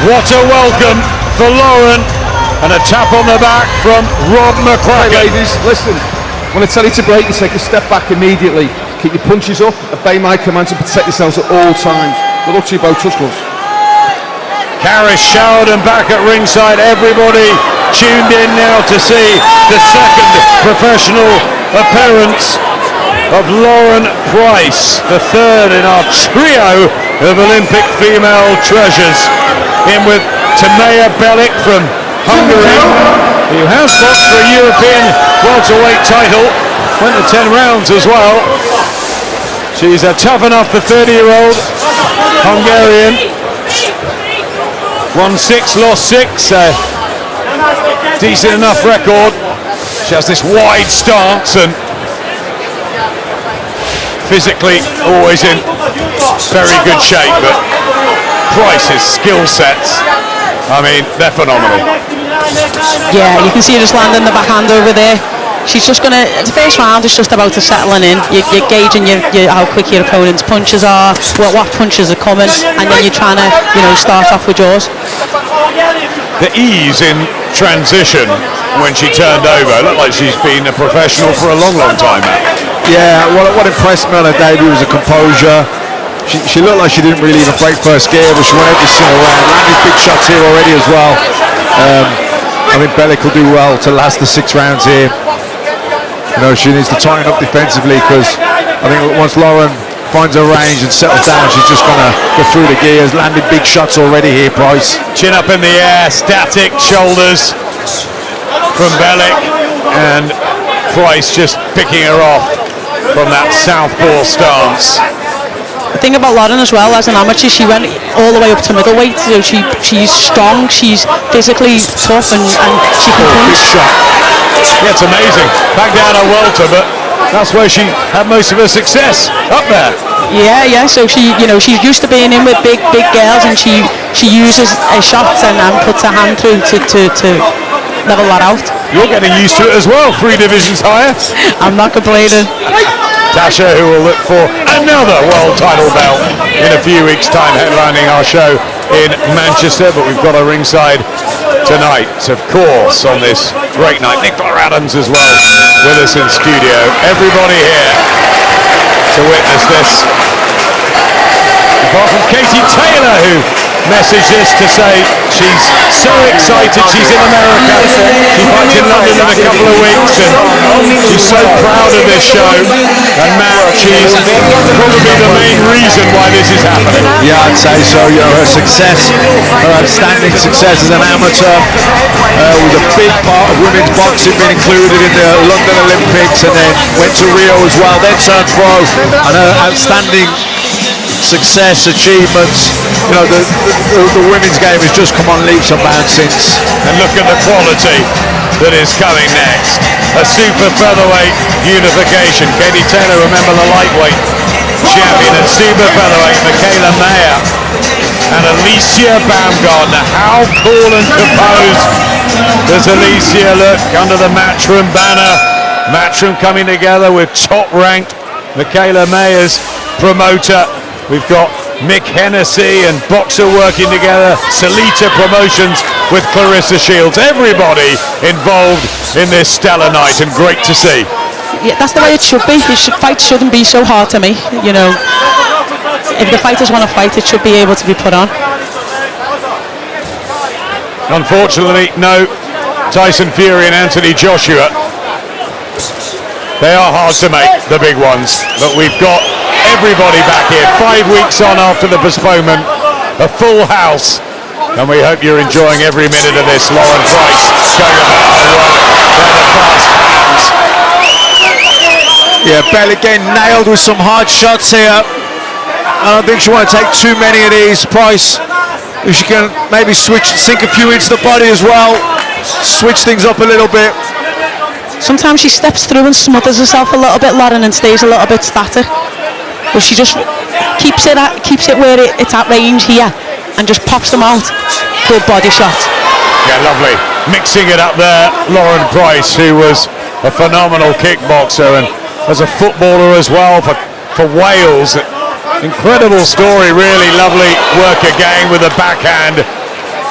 What a welcome for Lauren, and a tap on the back from Rob McCracken. Hey ladies, listen, when I tell you to break, you take a step back immediately. Keep your punches up, obey my commands and protect yourselves at all times. Good luck to you both, touch gloves. Karis Sheridan back at ringside. Everybody tuned in now to see the second professional appearance of Lauren Price, the third in our trio of Olympic female treasures. In with Timea Belik from Hungary, who has boxed for a European welterweight title, went to 10 rounds as well. She's a tough enough for 30-year-old Hungarian. Won 6, lost 6, decent enough record. She has this wide stance and physically always in very good shape, but Price's skill sets, I mean, they're phenomenal. Yeah, you can see her just landing the backhand over there. She's just going to, the first round is just about to settling in. You're gauging how quick your opponent's punches are, what punches are coming, and then you're trying to, start off with yours. The ease in transition when she turned over, it looked like she's been a professional for a long, long time now. Yeah, what impressed me on her debut was the composure. She looked like she didn't really even break first gear, but she went every single round. Landed big shots here already as well. I mean, Belik will do well to last the 6 rounds here. She needs to tighten up defensively, because I think once Lauren finds her range and settles down, she's just going to go through the gears. Landed big shots already here, Price. Chin up in the air, static shoulders from Belik, and Price just picking her off from that southpaw stance. The thing about Lauren as well, as an amateur, she went all the way up to middleweight, so she's strong, she's physically tough, and she can punch. Shot. Yeah, it's amazing. Back down at welter, but that's where she had most of her success, up there. Yeah, so she's used to being in with big girls, and she uses her shots and puts her hand through to level that out. You're getting used to it as well, 3 divisions higher. I'm not complaining. Tasha, who will look for another world title belt in a few weeks' time, headlining our show in Manchester, but we've got a ringside tonight, of course, on this great night. Nicola Adams as well with us in studio. Everybody here to witness this. Apart from Katie Taylor, who messaged us to say she's so excited. She's in America. She fights in London in a couple of weeks, and she's so proud of this show. And Matt, she's probably the main reason why this is happening. Yeah, I'd say so. Her success, her outstanding success as an amateur, was a big part of women's boxing, being included in the London Olympics, and then went to Rio as well, then turned pro, and her outstanding success, achievements, the women's game has just come on leaps and bounds since. And look at the quality that is coming next. A super featherweight unification. Katie Taylor, remember the lightweight champion at super featherweight, Michaela Mayer and Alicia Baumgartner. How cool and composed does Alicia look under the Matchroom banner? Matchroom coming together with top-ranked Michaela Mayer's promoter. We've got Mick Hennessy and Boxer working together, Salita Promotions with Clarissa Shields. Everybody involved in this stellar night, and great to see. Yeah, that's the way it should be. Fights shouldn't be so hard to me. If the fighters want to fight, it should be able to be put on. Unfortunately, no Tyson Fury and Anthony Joshua. They are hard to make, the big ones, but we've got everybody back here 5 weeks on after the postponement, a full house, and we hope you're enjoying every minute of this. Lauren Price going about her work. They're the fast hands. Yeah, Belik getting nailed with some hard shots here. I don't think she want to take too many of these. Price, if she can maybe sink a few into the body as well, switch things up a little bit. Sometimes she steps through and smothers herself a little bit, Lauren, and stays a little bit static. But she just keeps it where it's at range here, and just pops them out. Good body shot. Yeah, lovely. Mixing it up there, Lauren Price, who was a phenomenal kickboxer and as a footballer as well for Wales. Incredible story, really lovely work again with a backhand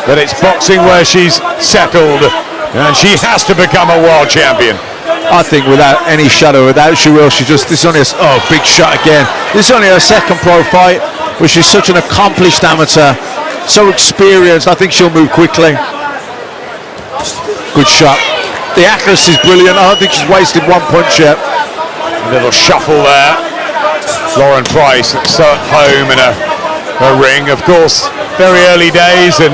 that it's boxing where she's settled, and she has to become a world champion. I think without any shadow of a doubt she will. This is only big shot again. This is only her second pro fight, but she's such an accomplished amateur, so experienced. I think she'll move quickly. Good shot. The accuracy is brilliant. I don't think she's wasted one punch yet. A little shuffle there. Lauren Price at home in her ring. Of course, very early days, and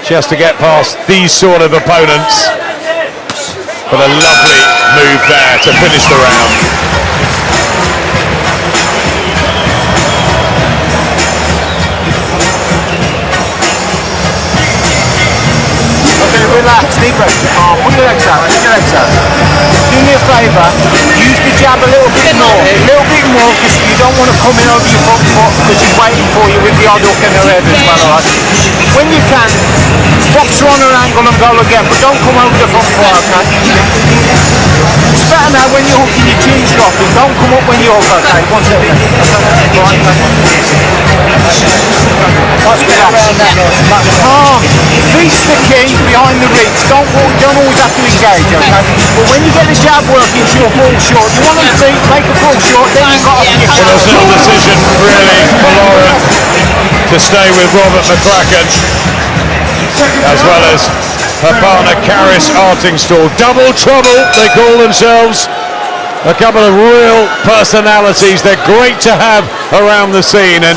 she has to get past these sort of opponents. But a lovely move there to finish the round. Okay, relax, deep breath. Put your legs out, Do me a favour, use the jab a little bit more, because you don't want to come in over your front foot, because she's waiting for you with the odd hook in her head as well, alright? When you can, box her on her angle and go again, but don't come over the front foot, okay? It's better now when you're hooking, your chin's dropping, don't come up when you hook, okay? One second. Calm. Feet's the key behind the reach. Don't always have to engage, okay? But when you get the jab working, she'll fall short. You want them feet, make her fall short, then you've got to Well, there's no decision really for Lauren to stay with Robert McCracken, as well as her partner Karis Artingstall. Double trouble, they call themselves. A couple of real personalities. They're great to have around the scene, and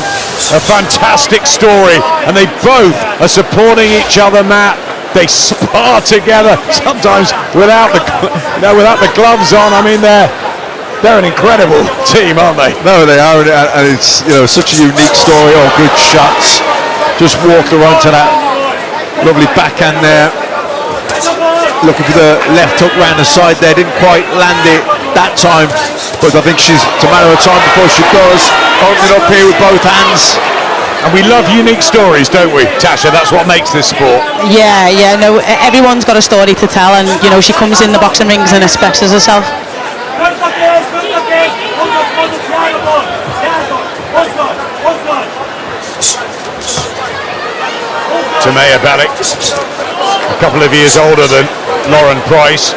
a fantastic story. And they both are supporting each other, Matt. They spar together, sometimes without the gloves on. I mean, they're an incredible team, aren't they? No, they are, and it's such a unique story. All good shots. Just walked around to that lovely backhand there. Looking for the left hook round the side there, didn't quite land it that time, but I think it's a matter of time before she does. Opening up here with both hands. And we love unique stories, don't we, Tasha? That's what makes this sport. Yeah, no, everyone's got a story to tell, and she comes in the boxing rings and expresses herself. Timea Belik, a couple of years older than Lauren Price,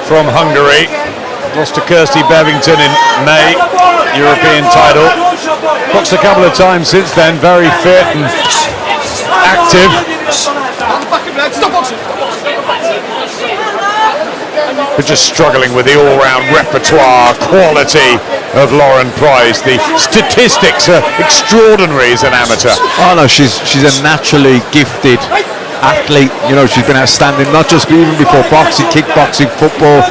from Hungary. Lost to Kirsty Bevington in May, European title. Boxed a couple of times since then, very fit and active. But just struggling with the all-round repertoire quality of Lauren Price. The statistics are extraordinary as an amateur. Oh no, she's a naturally gifted athlete. She's been outstanding, not just even before boxing, kickboxing, football.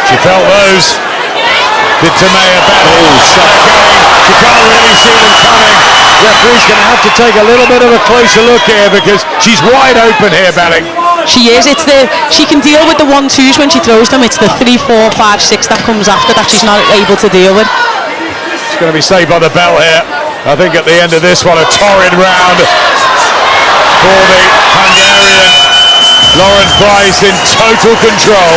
She felt those. Did Timea Belik. She can't really see them coming. Referee's going to have to take a little bit of a closer look here, because she's wide open here, Belik. She is. She can deal with the 1-2s when she throws them. It's the 3, 4, 5, 6 that comes after that she's not able to deal with. She's going to be saved by the bell here. I think at the end of this one, a torrid round for the Hungarian. Lauren Price in total control.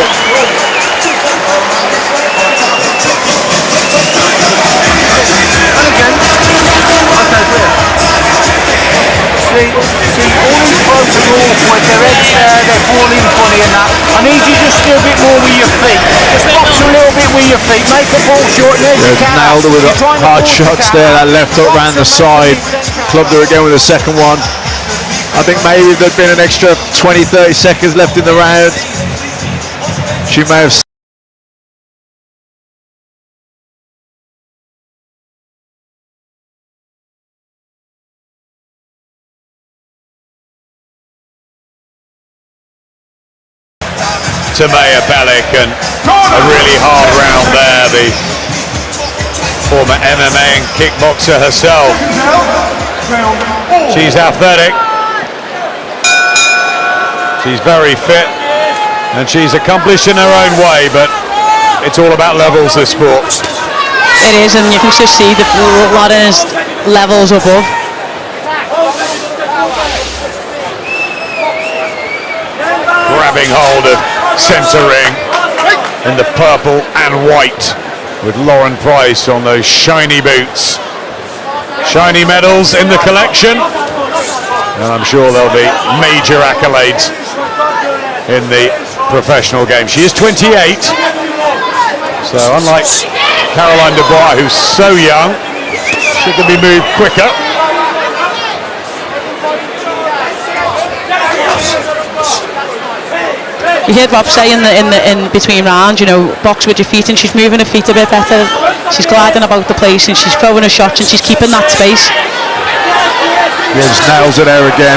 See, all these blokes are awkward, their heads there, they're falling funny and that. I need you just to do a bit more with your feet. Just box a little bit with your feet, make a ball short, and there's your count. Nailed her with hard shots there, that left hook round the side. Clubbed her again with the second one. I think maybe if there'd been an extra 20-30 seconds left in the round, she may have. Timea Belik, and a really hard round there. The former MMA and kickboxer herself. She's athletic. She's very fit, and she's accomplished in her own way, but it's all about levels, this sport. It is, and you can just see the lot of levels above. Grabbing hold of centre ring in the purple and white, with Lauren Price on those shiny boots. Shiny medals in the collection, and I'm sure there'll be major accolades in the professional game. She is 28, so unlike Caroline Dubois, who's so young, she can be moved quicker. You heard Rob say in between rounds, you know, box with your feet, and she's moving her feet a bit better. She's gliding about the place, and she's throwing her shots, and she's keeping that space. Yeah, just nails it there again.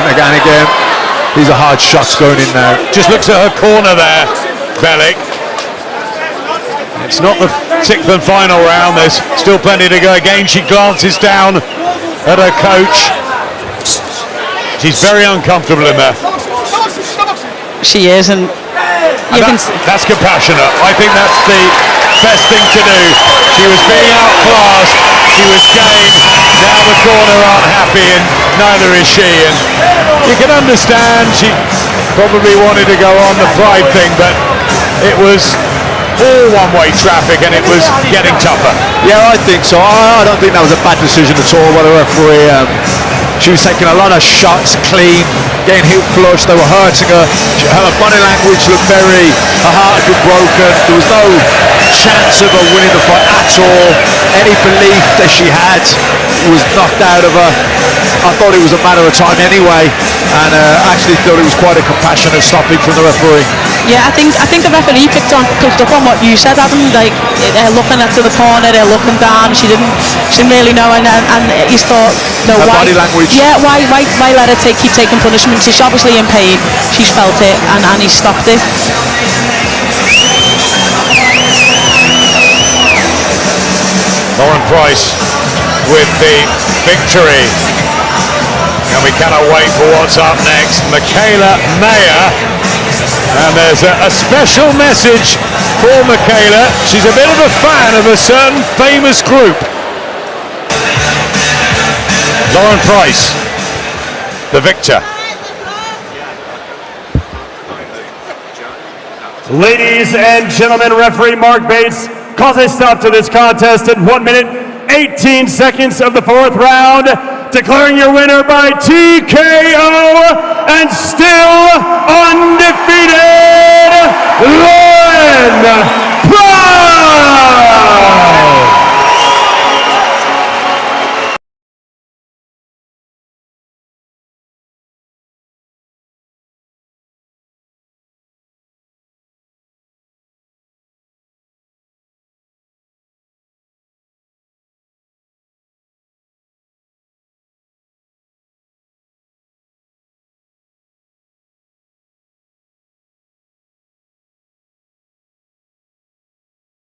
These are hard shots going in now. Just looks at her corner there, Belik. It's not the sixth and final round. There's still plenty to go. Again, she glances down at her coach. She's very uncomfortable in there. She is, and that's compassionate. I think that's the best thing to do. She was being outclassed. She was game. Now the corner aren't happy, and neither is she. And you can understand she probably wanted to go on the pride thing, but it was all one-way traffic, and it was getting tougher. Yeah, I think so. I don't think that was a bad decision at all by the referee. She was taking a lot of shots clean, getting hit flush. They were hurting her. Her body language looked her heart had been broken. There was no chance of her winning the fight at all. Any belief that she had was knocked out of her. I thought it was a matter of time anyway, and actually thought it was quite a compassionate stopping from the referee. Yeah, I think the referee picked up on what you said, Adam. Like, they're looking at the corner, they're looking down. She didn't really know, and he thought, no, her why? Body language. Yeah, why let her keep taking punishment? She's obviously in pain. She's felt it, and he stopped it. Lauren Price with the victory, and we cannot wait for what's up next. Michaela Mayer, and there's a special message for Michaela. She's a bit of a fan of a certain famous group. Lauren Price, the victor. Ladies and gentlemen, referee Mark Bates calls a stop to this contest at 1 minute 18 seconds of the fourth round, declaring your winner by TKO and still undefeated, Lauren